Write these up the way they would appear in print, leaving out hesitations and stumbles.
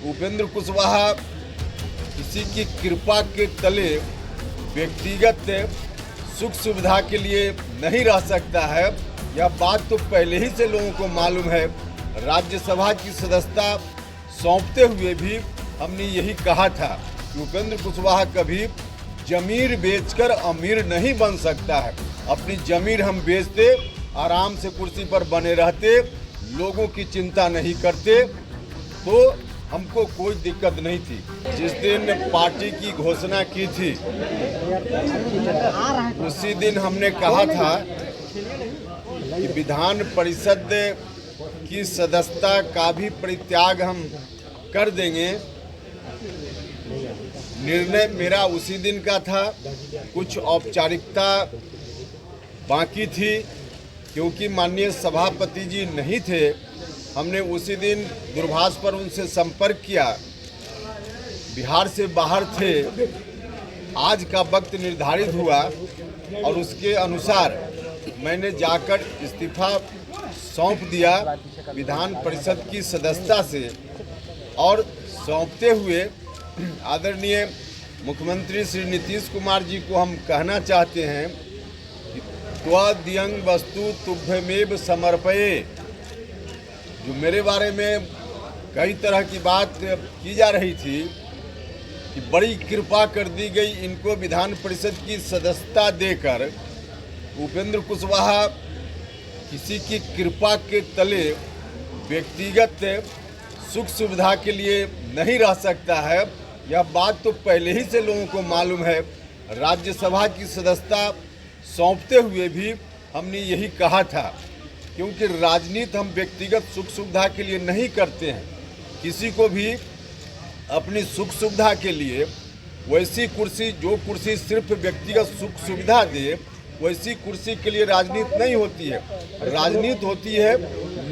उपेंद्र कुशवाहा किसी की कृपा के तले व्यक्तिगत सुख सुविधा के लिए नहीं रह सकता है। यह बात तो पहले ही से लोगों को मालूम है। राज्यसभा की सदस्यता सौंपते हुए भी हमने यही कहा था कि उपेंद्र कुशवाहा कभी जमीर बेचकर अमीर नहीं बन सकता है। अपनी जमीर हम बेचते, आराम से कुर्सी पर बने रहते, लोगों की चिंता नहीं करते तो हमको कोई दिक्कत नहीं थी। जिस दिन पार्टी की घोषणा की थी उसी दिन हमने कहा था कि विधान परिषद की सदस्यता का भी परित्याग हम कर देंगे। निर्णय मेरा उसी दिन का था। कुछ औपचारिकता बाकी थी क्योंकि माननीय सभापति जी नहीं थे। हमने उसी दिन दूरभाष पर उनसे संपर्क किया, बिहार से बाहर थे। आज का वक्त निर्धारित हुआ और उसके अनुसार मैंने जाकर इस्तीफा सौंप दिया विधान परिषद की सदस्यता से। और सौंपते हुए आदरणीय मुख्यमंत्री श्री नीतीश कुमार जी को हम कहना चाहते हैं कि त्वदीयं वस्तु तुभ्यमेव समर्पये। जो मेरे बारे में कई तरह की बात की जा रही थी कि बड़ी कृपा कर दी गई इनको विधान परिषद की सदस्यता देकर, उपेंद्र कुशवाहा किसी की कृपा के तले व्यक्तिगत सुख सुविधा के लिए नहीं रह सकता है। यह बात तो पहले ही से लोगों को मालूम है। राज्यसभा की सदस्यता सौंपते हुए भी हमने यही कहा था क्योंकि राजनीति हम व्यक्तिगत सुख सुविधा के लिए नहीं करते हैं। किसी को भी अपनी सुख सुविधा के लिए वैसी कुर्सी, जो कुर्सी सिर्फ व्यक्तिगत सुख सुविधा दे, वैसी कुर्सी के लिए राजनीति नहीं होती है। राजनीति होती है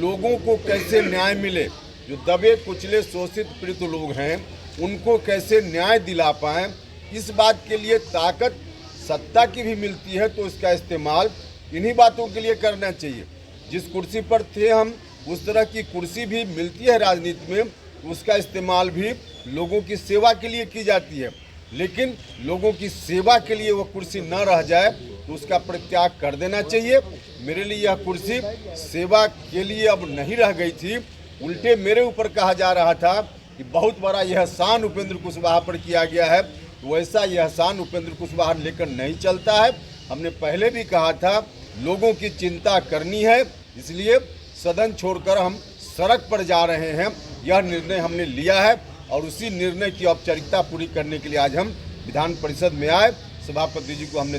लोगों को कैसे न्याय मिले, जो दबे कुचले शोषित पीड़ित लोग हैं उनको कैसे न्याय दिला पाएँ। इस बात के लिए ताकत सत्ता की भी मिलती है तो इसका इस्तेमाल इन्हीं बातों के लिए करना चाहिए। जिस कुर्सी पर थे हम, उस तरह की कुर्सी भी मिलती है राजनीति में, उसका इस्तेमाल भी लोगों की सेवा के लिए की जाती है। लेकिन लोगों की सेवा के लिए वो कुर्सी न रह जाए तो उसका परित्याग कर देना चाहिए। मेरे लिए यह कुर्सी सेवा के लिए अब नहीं रह गई थी। उल्टे मेरे ऊपर कहा जा रहा था कि बहुत बड़ा यह एहसान उपेंद्र कुशवाहा पर किया गया है। वैसा यह एहसान उपेंद्र कुशवाहा लेकर नहीं चलता है। हमने पहले भी कहा था लोगों की चिंता करनी है, इसलिए सदन छोड़कर हम सड़क पर जा रहे हैं। यह निर्णय हमने लिया है और उसी निर्णय की औपचारिकता पूरी करने के लिए आज हम विधान परिषद में आए। सभापति जी को हमने